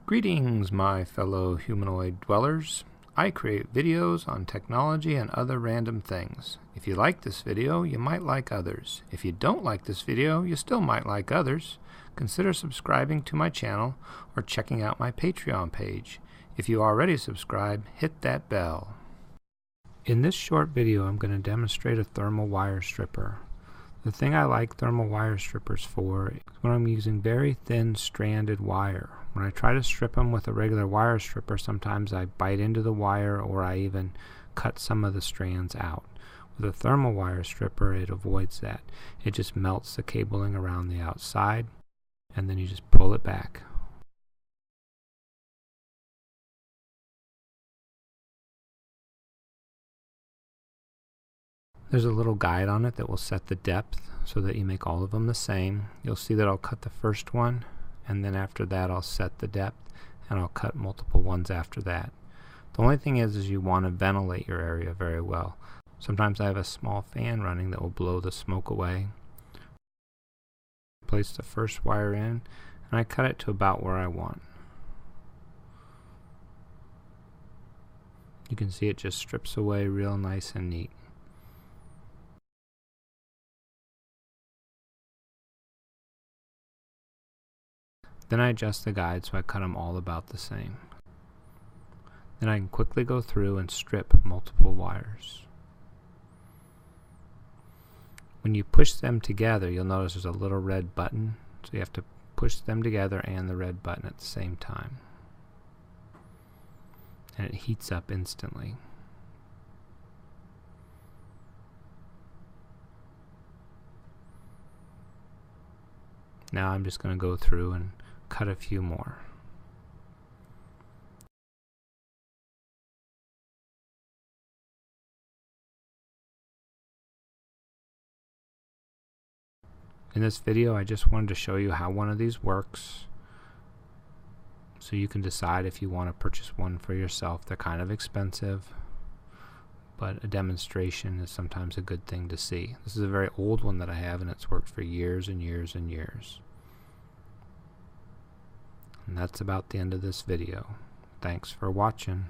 Greetings, my fellow humanoid dwellers. I create videos on technology and other random things. If you like this video, you might like others. If you don't like this video, you still might like others. Consider subscribing to my channel or checking out my Patreon page. If you already subscribe, hit that bell. In this short video, I'm going to demonstrate a thermal wire stripper. The thing I like thermal wire strippers for is when I'm using very thin stranded wire. When I try to strip them with a regular wire stripper, sometimes I bite into the wire or I even cut some of the strands out. With a thermal wire stripper, it avoids that. It just melts the cabling around the outside, and then you just pull it back. There's a little guide on it that will set the depth so that you make all of them the same. You'll see that I'll cut the first one, and then after that I'll set the depth, and I'll cut multiple ones after that. The only thing is you want to ventilate your area very well. Sometimes I have a small fan running that will blow the smoke away. Place the first wire in, and I cut it to about where I want. You can see it just strips away real nice and neat. Then I adjust the guide so I cut them all about the same. Then I can quickly go through and strip multiple wires. When you push them together, you'll notice there's a little red button, so you have to push them together and the red button at the same time. And it heats up instantly. Now I'm just going to go through and cut a few more. In this video, I just wanted to show you how one of these works, so you can decide if you want to purchase one for yourself. They're kind of expensive, but a demonstration is sometimes a good thing to see. This is a very old one that I have, and it's worked for years and years and years. And that's about the end of this video. Thanks for watching.